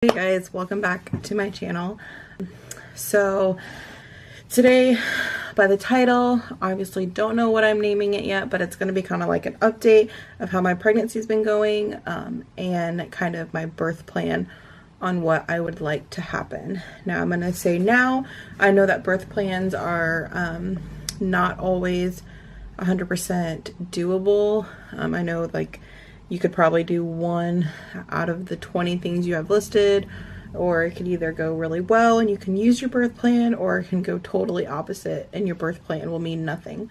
Hey guys, welcome back to my channel. So today, by the title, obviously don't know what I'm naming it yet, but it's going to be kind of like an update of how my pregnancy's been going, and kind of my birth plan on what I would like to happen. Now I'm going to say now, I know that birth plans are not always 100% doable. I know like you could probably do one out of the 20 things you have listed, or it could either go really well and you can use your birth plan, or it can go totally opposite and your birth plan will mean nothing.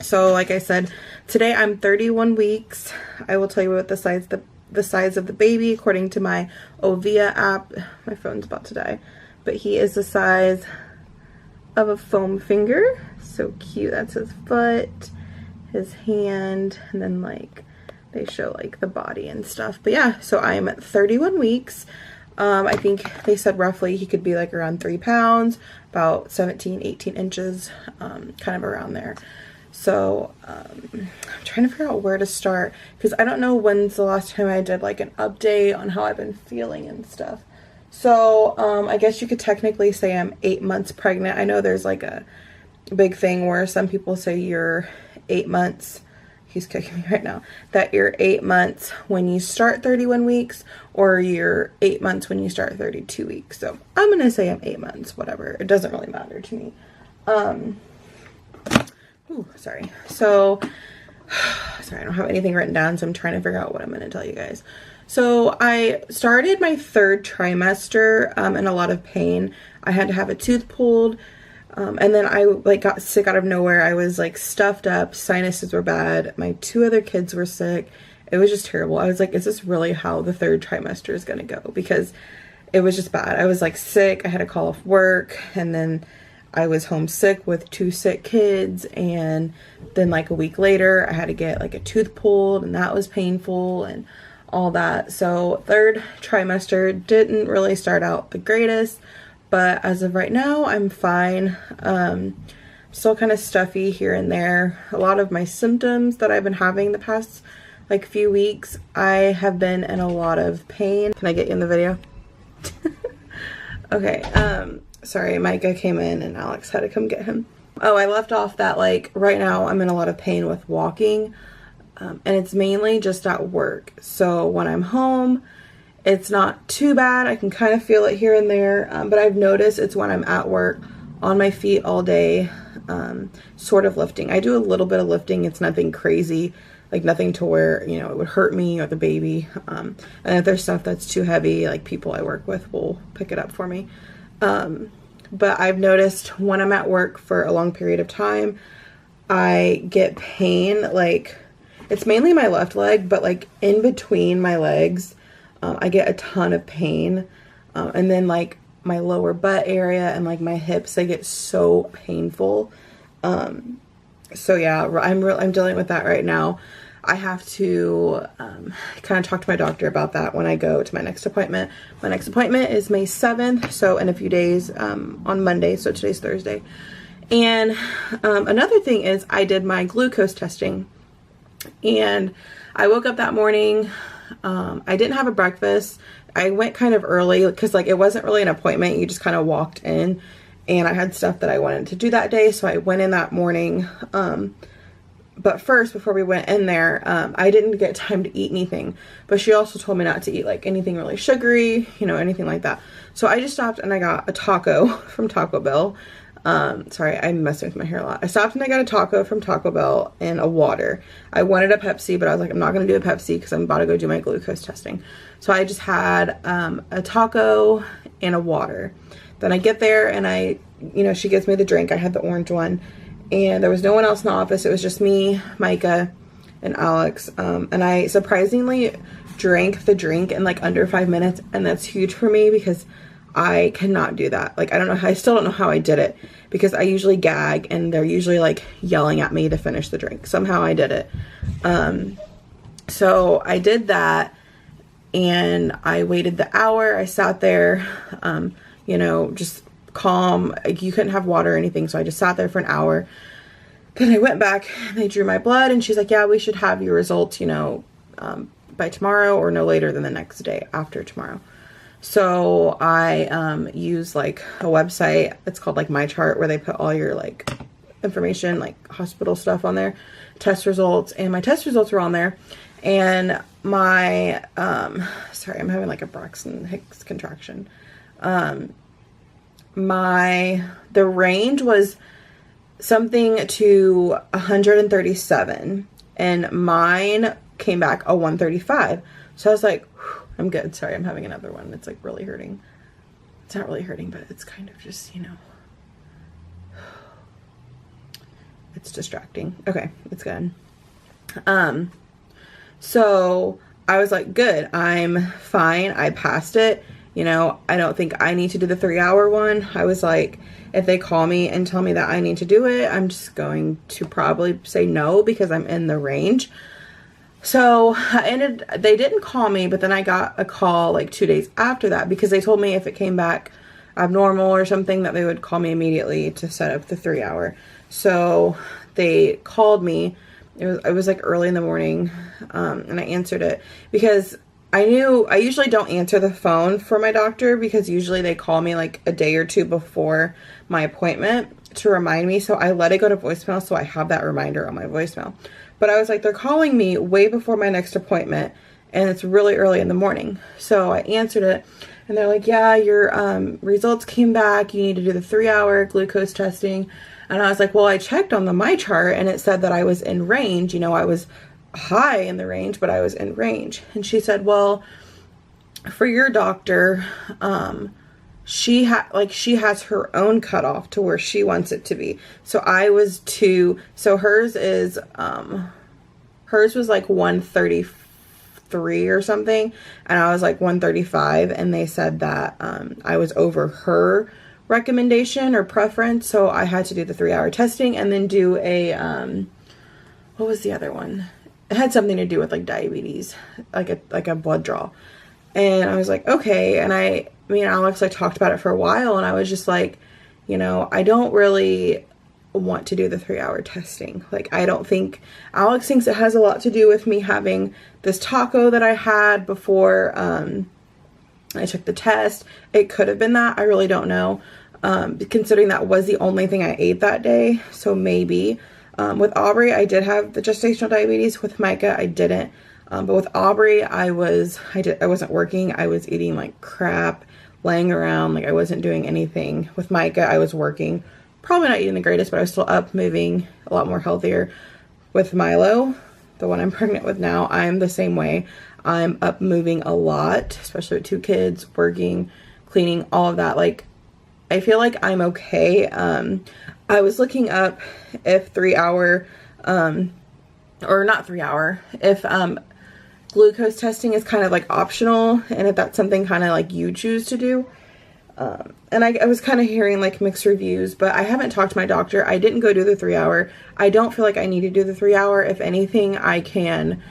So like I said, today I'm 31 weeks. I will tell you what the size of the baby according to my Ovia app. My phone's about to die, but he is the size of a foam finger. So cute. That's his foot, his hand, and then like they show like the body and stuff. But yeah, so I am at 31 weeks. I think they said roughly he could be like around 3 pounds, about 17-18 inches, kind of around there. So I'm trying to figure out where to start, because I don't know when's the last time I did like an update on how I've been feeling and stuff. So I guess you could technically say I'm 8 months pregnant. I know there's like a big thing where some people say you're 8 months, he's kicking me right now, that you're 8 months when you start 31 weeks, or you're 8 months when you start 32 weeks. So I'm gonna say I'm 8 months, whatever, it doesn't really matter to me. Sorry, I don't have anything written down, so I'm trying to figure out what I'm gonna tell you guys. So I started my 3rd trimester in a lot of pain. I had to have a tooth pulled. And then I like got sick out of nowhere. I was like stuffed up, sinuses were bad, my 2 other kids were sick. It was just terrible. I was like, is this really how the 3rd trimester is gonna go? Because it was just bad. I was like sick, I had to call off work, and then I was homesick with 2 sick kids, and then like a week later I had to get like a tooth pulled, and that was painful and all that. So 3rd trimester didn't really start out the greatest. But as of right now, I'm fine. Still kind of stuffy here and there. A lot of my symptoms that I've been having the past like few weeks, I have been in a lot of pain. Can I get you in the video? Okay, sorry, Micah came in and Alex had to come get him. Oh, I left off that like right now I'm in a lot of pain with walking, and it's mainly just at work. So when I'm home, it's not too bad. I can kind of feel it here and there, but I've noticed it's when I'm at work on my feet all day, sort of lifting. I do a little bit of lifting. It's nothing crazy, like nothing to where, you know, it would hurt me or the baby. And if there's stuff that's too heavy, like people I work with will pick it up for me. But I've noticed when I'm at work for a long period of time, I get pain. Like it's mainly my left leg, but like in between my legs, I get a ton of pain, and then like my lower butt area and like my hips, they get so painful. So yeah, I'm dealing with that right now. I have to kind of talk to my doctor about that when I go to my next appointment. My next appointment is May 7th, so in a few days, on Monday, so today's Thursday. And another thing is I did my glucose testing, and I woke up that morning. I didn't have a breakfast. I went kind of early because like it wasn't really an appointment. You just kind of walked in, and I had stuff that I wanted to do that day. So I went in that morning. But first, before we went in there, I didn't get time to eat anything, but she also told me not to eat like anything really sugary, you know, anything like that. So I just stopped and I got a taco from Taco Bell. Sorry, I'm messing with my hair a lot. I stopped and I got a taco from Taco Bell and a water. I wanted a Pepsi, but I was like, I'm not going to do a Pepsi because I'm about to go do my glucose testing. So I just had a taco and a water. Then I get there and she gives me the drink. I had the orange one, and there was no one else in the office. It was just me, Micah, and Alex. And I surprisingly drank the drink in like under 5 minutes, and that's huge for me because I cannot do that. Like, I still don't know how I did it, because I usually gag and they're usually like yelling at me to finish the drink. Somehow I did it. So I did that, and I waited the hour. I sat there, just calm. Like, you couldn't have water or anything. So I just sat there for an hour. Then I went back and they drew my blood, and she's like, yeah, we should have your results, by tomorrow or no later than the next day after tomorrow. So I use like a website. It's called like My Chart, where they put all your like information, like hospital stuff on there, test results, and my test results were on there. And my sorry, I'm having like a Braxton Hicks contraction. The range was something to 137, and mine came back a 135. So I was like, I'm good. Sorry, I'm having another one. It's like really hurting. It's not really hurting, but it's kind of just, you know, it's distracting. Okay, it's good. So I was like, good, I'm fine. I passed it. You know, I don't think I need to do the 3-hour one. I was like, if they call me and tell me that I need to do it, I'm just going to probably say no because I'm in the range. So they didn't call me, but then I got a call like 2 days after that because they told me if it came back abnormal or something that they would call me immediately to set up the 3-hour. So they called me. It was like early in the morning, and I answered it because I usually don't answer the phone for my doctor because usually they call me like a day or two before my appointment to remind me. So I let it go to voicemail so I have that reminder on my voicemail. But I was like, they're calling me way before my next appointment and it's really early in the morning. So I answered it and they're like, yeah, your results came back. You need to do the 3-hour glucose testing. And I was like, well, I checked on the My Chart and it said that I was in range. You know, I was high in the range, but I was in range. And she said, well, for your doctor, she has her own cutoff to where she wants it to be. So hers was like 133 or something, and I was like 135, and they said that I was over her recommendation or preference, so I had to do the 3-hour testing and then do a what was the other one? It had something to do with like diabetes, like a blood draw. And I was like, okay. And me and Alex like talked about it for a while, and I was just like, you know, I don't really want to do the 3-hour testing. Like, I don't think Alex thinks it has a lot to do with me having this taco that I had before I took the test. It could have been that. I really don't know. Considering that was the only thing I ate that day. So maybe. With Aubrey, I did have the gestational diabetes. With Micah, I didn't. But with Aubrey, I wasn't working. I was eating like crap, laying around. Like, I wasn't doing anything. With Micah, I was working. Probably not eating the greatest, but I was still up, moving, a lot more healthier. With Milo, the one I'm pregnant with now, I'm the same way. I'm up moving a lot, especially with 2 kids, working, cleaning, all of that. Like, I feel like I'm okay. I was looking up if 3-hour, or not 3-hour, if glucose testing is kind of like optional, and if that's something kind of like you choose to do. And I was kind of hearing like mixed reviews, but I haven't talked to my doctor. I didn't go do the 3-hour. I don't feel like I need to do the 3-hour. If anything, I can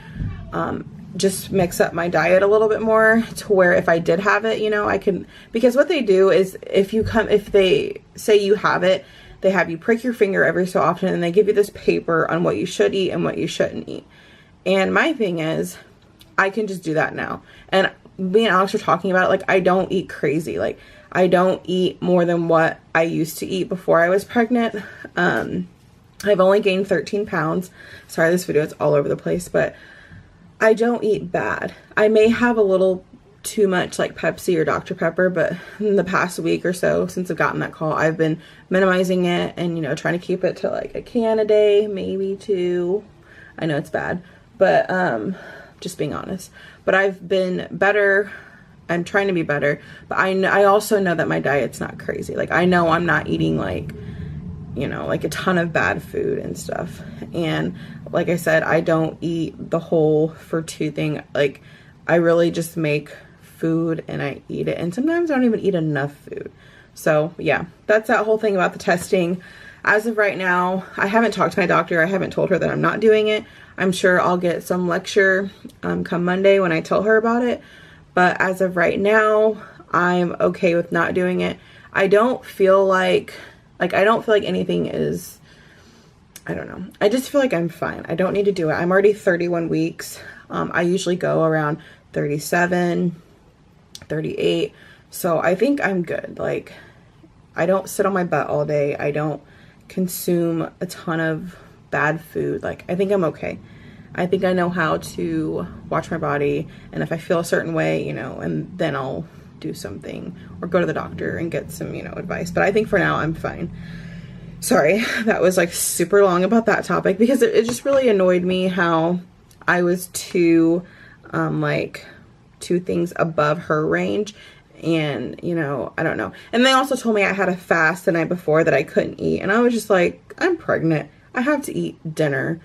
just mix up my diet a little bit more to where if I did have it, you know, I can, because what they do is if they say you have it, they have you prick your finger every so often and they give you this paper on what you should eat and what you shouldn't eat. And my thing is, I can just do that now. And me and Alex were talking about it, like, I don't eat crazy. Like, I don't eat more than what I used to eat before I was pregnant. I've only gained 13 pounds. Sorry, this video is all over the place, but I don't eat bad. I may have a little too much like Pepsi or Dr. Pepper, but in the past week or so since I've gotten that call, I've been minimizing it and, you know, trying to keep it to like a can a day, maybe 2. I know it's bad, but just being honest. But I've been better. I'm trying to be better, but I also know that my diet's not crazy. Like, I know I'm not eating like, you know, like a ton of bad food and stuff. And like I said, I don't eat the whole for 2 thing. Like, I really just make food and I eat it. And sometimes I don't even eat enough food. So yeah, that's that whole thing about the testing. As of right now, I haven't talked to my doctor. I haven't told her that I'm not doing it. I'm sure I'll get some lecture come Monday when I tell her about it. But as of right now, I'm okay with not doing it. I don't feel like anything is, I don't know. I just feel like I'm fine. I don't need to do it. I'm already 31 weeks. I usually go around 37, 38. So I think I'm good. Like, I don't sit on my butt all day. I don't consume a ton of bad food. Like, I think I'm okay. I think I know how to watch my body, and if I feel a certain way, you know, and then I'll do something or go to the doctor and get some, you know, advice. But I think for now I'm fine. Sorry, that was like super long about that topic, because it just really annoyed me how I was like 2 things above her range. And, you know, I don't know. And they also told me I had a fast the night before that I couldn't eat. And I was just like, I'm pregnant. I have to eat dinner.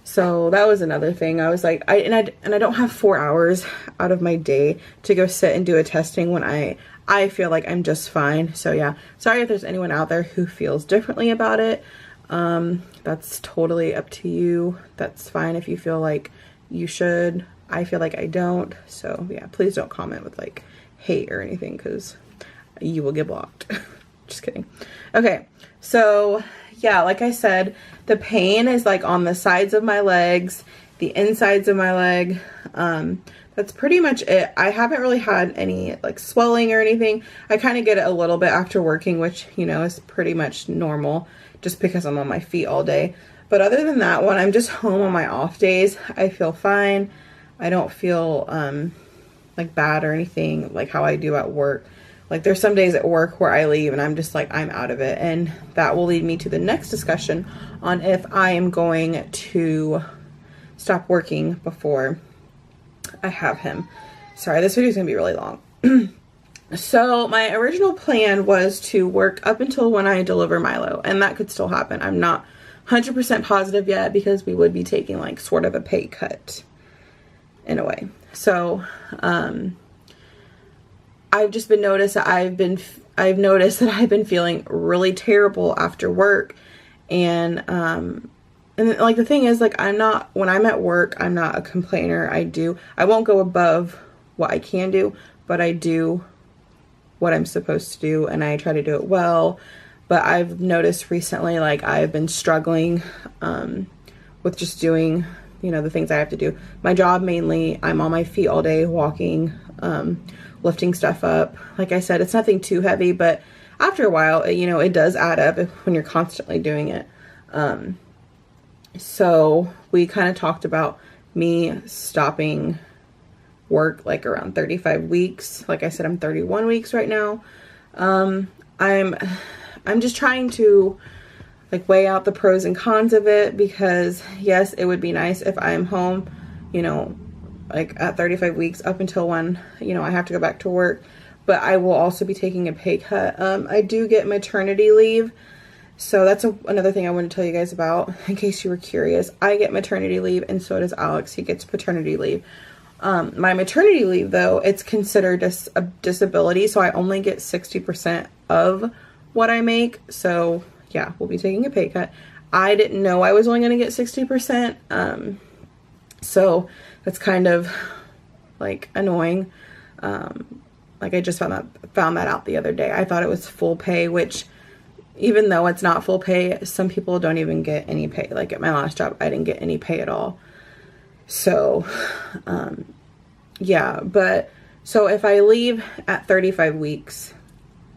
So that was another thing. I was like, I don't have 4 hours out of my day to go sit and do a testing when I feel like I'm just fine. So yeah, sorry if there's anyone out there who feels differently about it. That's totally up to you. That's fine if you feel like you should. I feel like I don't. So yeah, please don't comment with like hate or anything, because you will get blocked. Just kidding. Okay, so yeah, like I said, the pain is like on the sides of my legs, the insides of my leg. That's pretty much it. I haven't really had any like swelling or anything. I kind of get it a little bit after working, which, you know, is pretty much normal just because I'm on my feet all day. But other than that, when I'm just home on my off days, I feel fine. I don't feel like bad or anything like how I do at work. Like, there's some days at work where I leave and I'm just like, I'm out of it. And that will lead me to the next discussion on if I am going to stop working before I have him. Sorry, this video is going to be really long. So my original plan was to work up until when I deliver Milo, and that could still happen. I'm not 100% positive yet, because we would be taking like sort of a pay cut in a way. So, I've just been noticed that I've noticed that I've been feeling really terrible after work. And like the thing is, like, when I'm at work, I'm not a complainer. I won't go above what I can do, but I do what I'm supposed to do, and I try to do it well. But I've noticed recently, like, I've been struggling, with just doing, you know, the things I have to do. My job, mainly, I'm on my feet all day, walking, lifting stuff up. Like I said, it's nothing too heavy, but after a while, you know, it does add up when you're constantly doing it. So we kind of talked about me stopping work like around 35 weeks. Like I said, I'm 31 weeks right now. I'm just trying to like weigh out the pros and cons of it, because yes, it would be nice if I'm home, you know, like at 35 weeks up until when, you know, I have to go back to work. But I will also be taking a pay cut. I do get maternity leave. So that's another thing I want to tell you guys about, in case you were curious. I get maternity leave, and so does Alex. He gets paternity leave. My maternity leave, though, it's considered a disability, so I only get 60% of what I make. So yeah, we'll be taking a pay cut. I didn't know I was only going to get 60%. So that's kind of like annoying. Like, I just found that out the other day. I thought it was full pay, which, even though it's not full pay, some people don't even get any pay. Like at my last job, I didn't get any pay at all. So, yeah, but so if I leave at 35 weeks,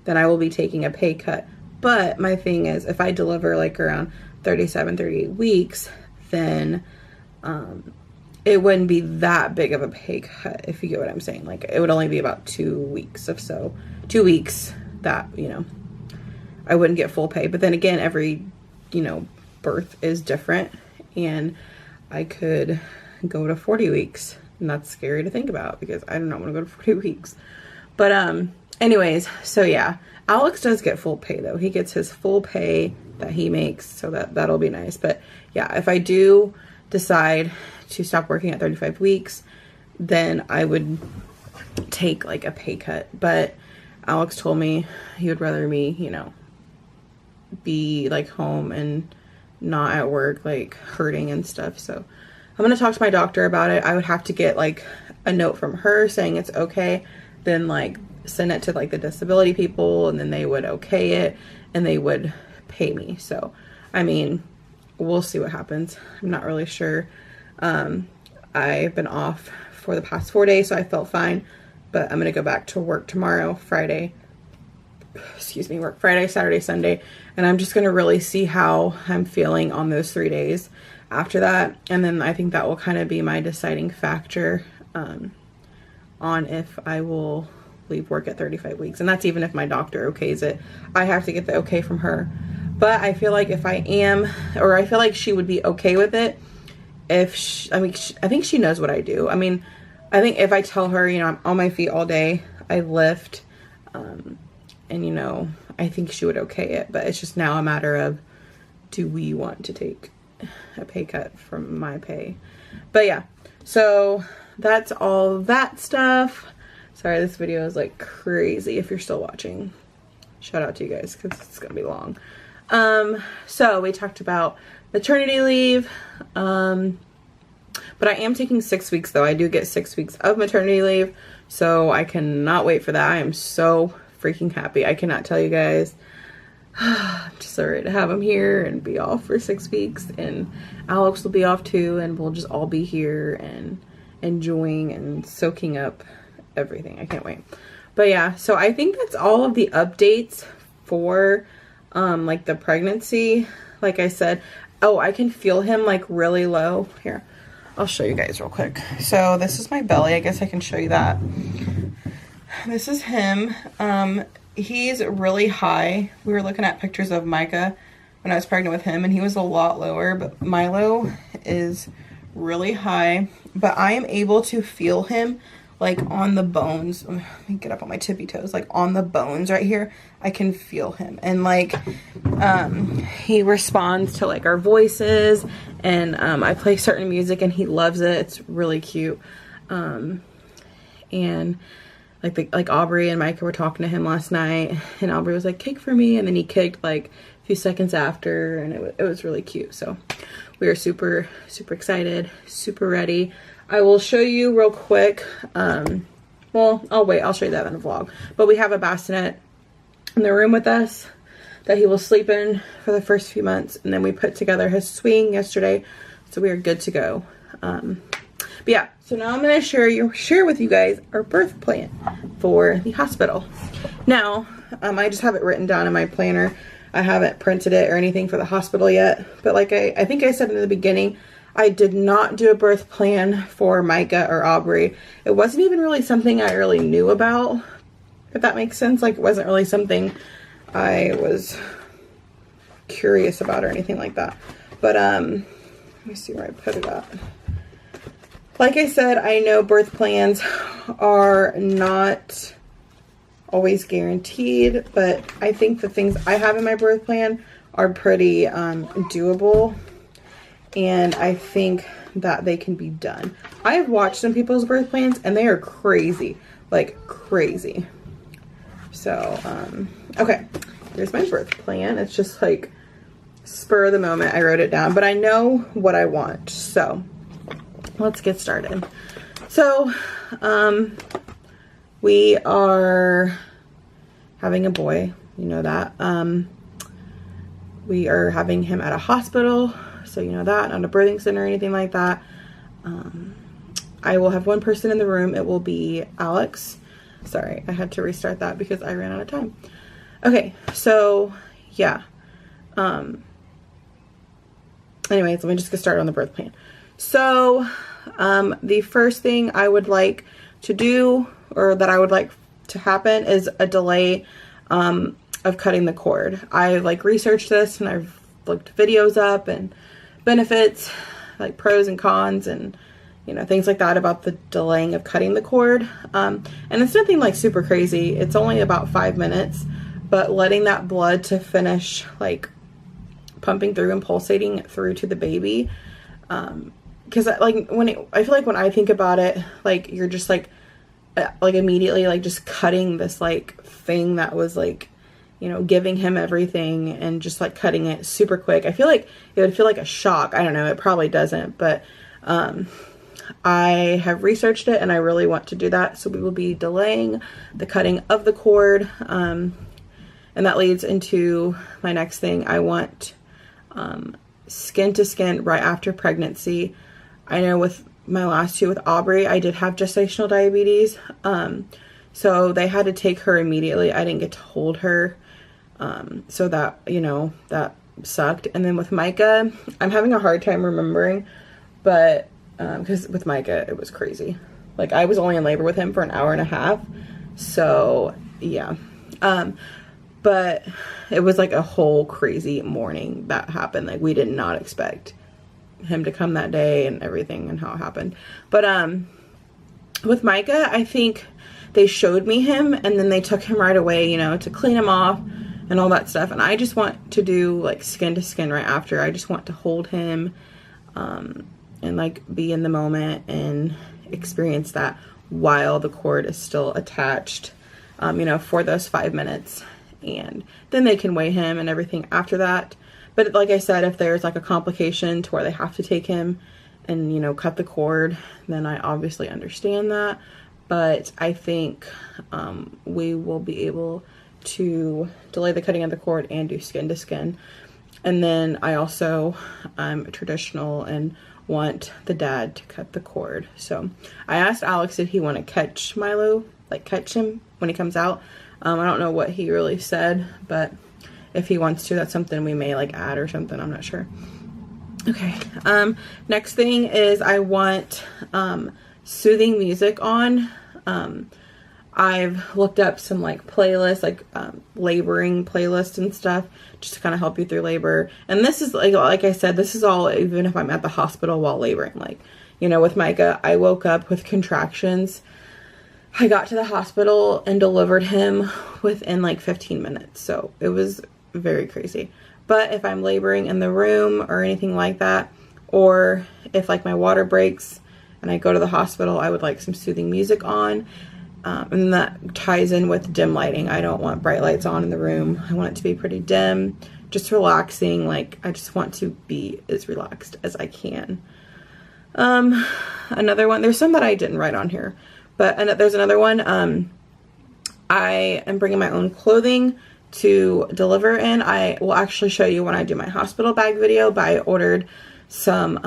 then I will be taking a pay cut. But my thing is, if I deliver like around 37, 38 weeks, then, it wouldn't be that big of a pay cut, if you get what I'm saying. Like, it would only be about 2 weeks of 2 weeks that, you know, I wouldn't get full pay. But then again, every, you know, birth is different, and I could go to 40 weeks, and that's scary to think about, because I do not want to go to 40 weeks. But anyways, so yeah, Alex does get full pay though. He gets his full pay that he makes, so that'll be nice. But yeah, if I do decide to stop working at 35 weeks, then I would take like a pay cut. But Alex told me he would rather me, you know, be like home and not at work, like hurting and stuff. So I'm gonna talk to my doctor about it. I would have to get like a note from her saying it's okay, then like send it to like the disability people, and then they would okay it and they would pay me. So I mean, we'll see what happens. I'm not really sure. I've been off for the past 4 days, so I felt fine. But I'm going to go back to work tomorrow, Friday. Excuse me, work Friday, Saturday, Sunday. And I'm just going to really see how I'm feeling on those 3 days after that. And then I think that will kind of be my deciding factor on if I will leave work at 35 weeks. And that's even if my doctor okays it. I have to get the okay from her. But I feel like if I am, or I feel like she would be okay with it if she, I think she knows what I do. I mean, I think if I tell her, you know, I'm on my feet all day, I lift, and you know, I think she would okay it. But it's just now a matter of, do we want to take a pay cut from my pay? But yeah, so that's all that stuff. Sorry, this video is like crazy. If you're still watching, shout out to you guys because it's gonna be long. So we talked about maternity leave, but I am taking 6 weeks though. I do get 6 weeks of maternity leave, so I cannot wait for that. I am so freaking happy. I cannot tell you guys. I'm just so ready to have him here and be off for 6 weeks, and Alex will be off too, and we'll just all be here and enjoying and soaking up everything. I can't wait. But yeah, so I think that's all of the updates for like the pregnancy. Like I said, oh, I can feel him like really low. Here, I'll show you guys real quick. So this is my belly. I guess I can show you that. This is him. He's really high. We were looking at pictures of Micah when I was pregnant with him, and he was a lot lower, but Milo is really high. But I am able to feel him like on the bones. Let me get up on my tippy toes. Like on the bones right here, I can feel him. And like he responds to like our voices, and I play certain music and he loves it. It's really cute. And like Aubrey and Micah were talking to him last night, and Aubrey was like, "Kick for me," and then he kicked like a few seconds after, and it was really cute. So we are super excited, super ready. I will show you real quick. Well, I'll show you that in a vlog. But we have a bassinet in the room with us that he will sleep in for the first few months, and then we put together his swing yesterday, so we are good to go. But yeah, so now I'm going to share with you guys our birth plan for the hospital. Now, I just have it written down in my planner. I haven't printed it or anything for the hospital yet. But like I think I said in the beginning, I did not do a birth plan for Micah or Aubrey. It wasn't even really something I really knew about, if that makes sense. Like, it wasn't really something I was curious about or anything like that. But let me see where I put it at. Like I said, I know birth plans are not always guaranteed, but I think the things I have in my birth plan are pretty doable, and I think that they can be done. I have watched some people's birth plans, and they are crazy, like crazy. So, okay, here's my birth plan. It's just like spur of the moment. I wrote it down, but I know what I want, so let's get started. So, we are having a boy, you know that. We are having him at a hospital, so you know that, not a birthing center or anything like that. I will have one person in the room. It will be Alex. Sorry, I had to restart that because I ran out of time. Okay, so yeah. Anyways, let me just get started on the birth plan. So, the first thing I would like to do, or that I would like to happen, is a delay of cutting the cord. I like researched this, and I've looked videos up and benefits, like pros and cons, and you know, things like that about the delaying of cutting the cord. And it's nothing like super crazy. It's only about 5 minutes, but letting that blood to finish like pumping through and pulsating through to the baby. Because like I feel like when I think about it, like you're just like immediately like just cutting this like thing that was like, you know, giving him everything, and just like cutting it super quick. I feel like it would feel like a shock. I don't know, it probably doesn't, but I have researched it and I really want to do that. So we will be delaying the cutting of the cord. And that leads into my next thing. I want skin to skin right after pregnancy. I know with my last two with Aubrey, I did have gestational diabetes. So they had to take her immediately. I didn't get to hold her. So that, you know, that sucked. And then with Micah, I'm having a hard time remembering, but, cause with Micah, it was crazy. Like I was only in labor with him for an hour and a half. So yeah. But it was like a whole crazy morning that happened. Like we did not expect him to come that day and everything and how it happened. But, with Micah, I think they showed me him and then they took him right away, you know, to clean him off and all that stuff. And I just want to do like skin to skin right after. I just want to hold him, and like be in the moment and experience that while the cord is still attached, you know, for those 5 minutes. And then they can weigh him and everything after that. But like I said, if there's like a complication to where they have to take him and, you know, cut the cord, then I obviously understand that. But I think we will be able to delay the cutting of the cord and do skin to skin. And then I also, I'm traditional and want the dad to cut the cord. So I asked Alex if he want to catch Milo, like catch him when he comes out. I don't know what he really said, but if he wants to, that's something we may like add or something. I'm not sure. Okay. Next thing is I want soothing music on. I've looked up some like playlists, like laboring playlists and stuff, just to kind of help you through labor. And this is like I said, this is all even if I'm at the hospital while laboring. Like, you know, with Micah, I woke up with contractions. I got to the hospital and delivered him within like 15 minutes. So it was very crazy. But if I'm laboring in the room or anything like that, or if like my water breaks and I go to the hospital, I would like some soothing music on. And that ties in with dim lighting. I don't want bright lights on in the room. I want it to be pretty dim, just relaxing. Like I just want to be as relaxed as I can. Another one, there's some that I didn't write on here. But there's another one. I am bringing my own clothing to deliver in. I will actually show you when I do my hospital bag video, but I ordered some,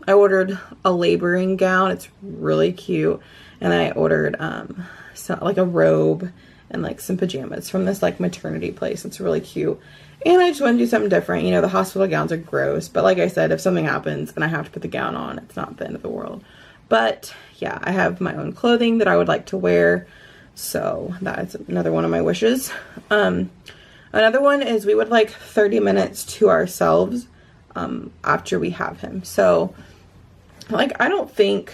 I ordered a laboring gown. It's really cute. And I ordered like a robe and like some pajamas from this like maternity place. It's really cute. And I just want to do something different. You know, the hospital gowns are gross. But like I said, if something happens and I have to put the gown on, it's not the end of the world. But yeah, I have my own clothing that I would like to wear. So that's another one of my wishes. Another one is we would like 30 minutes to ourselves after we have him. So like I don't think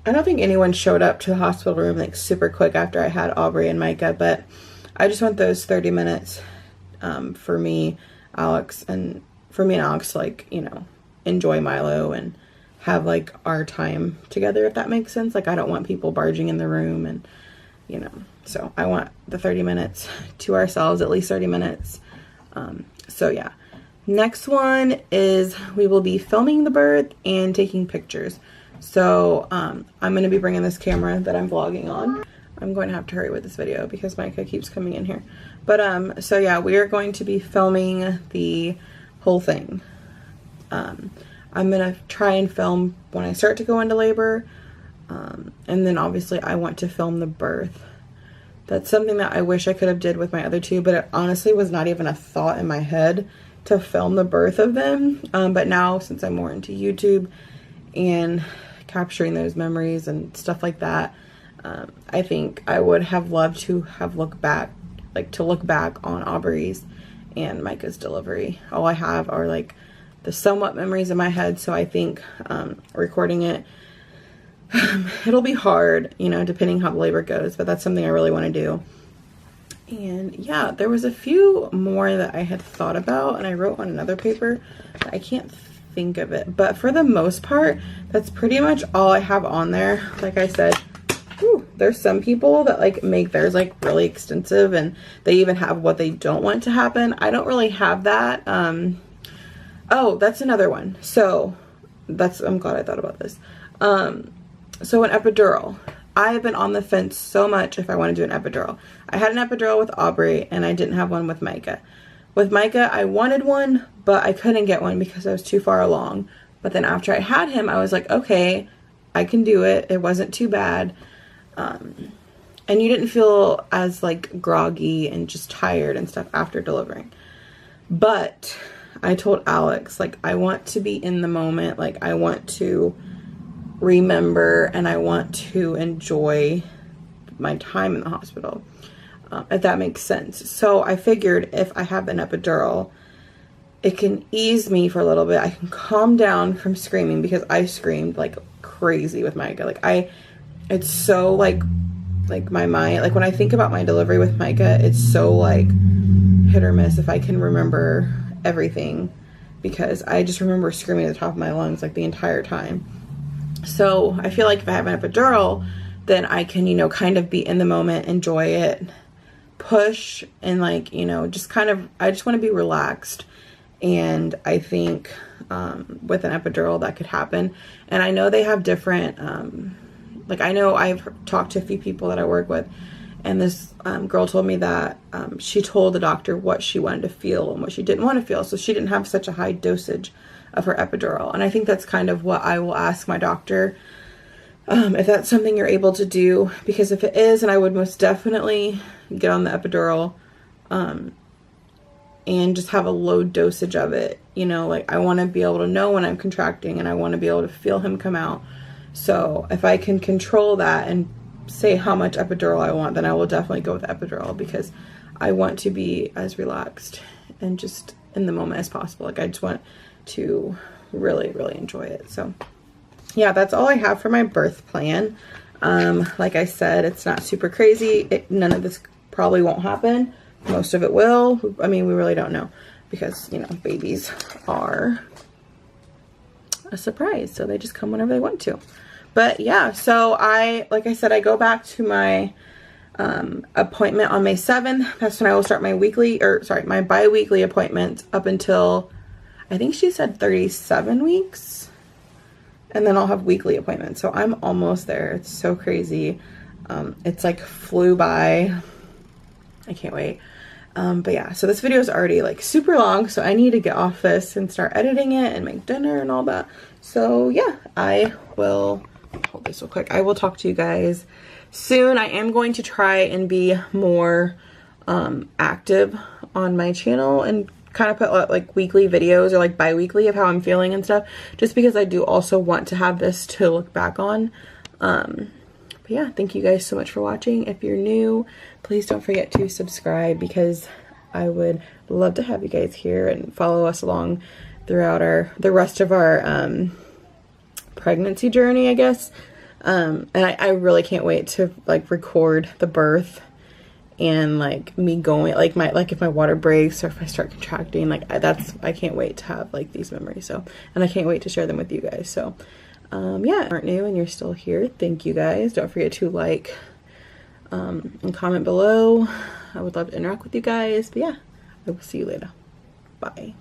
anyone showed up to the hospital room like super quick after I had Aubrey and Micah, but I just want those 30 minutes for me, Alex, and to like, you know, enjoy Milo and have like our time together, if that makes sense. Like I don't want people barging in the room and, you know, so I want the 30 minutes to ourselves, at least 30 minutes. So yeah. Next one is we will be filming the birth and taking pictures. So I'm going to be bringing this camera that I'm vlogging on. I'm going to have to hurry with this video because Micah keeps coming in here. But so yeah, we are going to be filming the whole thing. I'm going to try and film when I start to go into labor. And then obviously I want to film the birth. That's something that I wish I could have did with my other two, but it honestly was not even a thought in my head to film the birth of them. But now since I'm more into YouTube and capturing those memories and stuff like that, I think I would have loved to have look back on Aubrey's and Micah's delivery. All I have are like the somewhat memories in my head. So I think recording it, it'll be hard, you know, depending how the labor goes, but that's something I really want to do. And yeah, there was a few more that I had thought about and I wrote on another paper, but I can't think of it. But for the most part, that's pretty much all I have on there. Like I said, there's some people that like make theirs like really extensive and they even have what they don't want to happen. I don't really have that. Oh, that's another one. So I'm glad I thought about this. So an epidural. I have been on the fence so much if I want to do an epidural. I had an epidural with Aubrey and I didn't have one with Micah. With Micah, I wanted one, but I couldn't get one because I was too far along. But then after I had him, I was like, okay, I can do it. It wasn't too bad. And you didn't feel as like groggy and just tired and stuff after delivering. But I told Alex, like, I want to be in the moment. Like, I want to remember and I want to enjoy my time in the hospital, if that makes sense. So I figured if I have an epidural, it can ease me for a little bit. I can calm down from screaming, because I screamed like crazy with Micah. Like it's so like my mind, like when I think about my delivery with Micah, it's so like hit or miss if I can remember everything, because I just remember screaming at the top of my lungs like the entire time. So I feel like if I have an epidural, then I can, you know, kind of be in the moment, enjoy it, push, and like, you know, just kind of, I just want to be relaxed. And I think with an epidural that could happen. And I know they have different, like I know I've talked to a few people that I work with, and this girl told me that she told the doctor what she wanted to feel and what she didn't want to feel. So she didn't have such a high dosage of her epidural. And I think that's kind of what I will ask my doctor, if that's something you're able to do, because if it is, and I would most definitely get on the epidural, and just have a low dosage of it. You know, like I want to be able to know when I'm contracting, and I want to be able to feel him come out. So if I can control that and say how much epidural I want, then I will definitely go with epidural, because I want to be as relaxed and just in the moment as possible. Like I just want to really, really enjoy it. So yeah, that's all I have for my birth plan. Like I said, it's not super crazy. None of this probably won't happen. Most of it will. I mean, we really don't know, because, you know, babies are a surprise. So they just come whenever they want to. But yeah, so like I said, I go back to my appointment on May 7th. That's when I will start my my bi-weekly appointment up until, I think she said 37 weeks. And then I'll have weekly appointments. So I'm almost there. It's so crazy. It's like flew by. I can't wait. But yeah, so this video is already like super long, so I need to get off this and start editing it and make dinner and all that. So yeah, I will hold this real quick. I will talk to you guys soon. I am going to try and be more active on my channel and kind of put like weekly videos or like bi-weekly of how I'm feeling and stuff, just because I do also want to have this to look back on. But yeah, thank you guys so much for watching. If you're new, please don't forget to subscribe, because I would love to have you guys here and follow us along throughout the rest of our pregnancy journey, I guess. And I really can't wait to like record the birth and like me going, like if my water breaks or if I start contracting, like I can't wait to have like these memories. So, and I can't wait to share them with you guys. So yeah, if you aren't new and you're still here, thank you guys. Don't forget to like and comment below. I would love to interact with you guys. But yeah, I will see you later. Bye.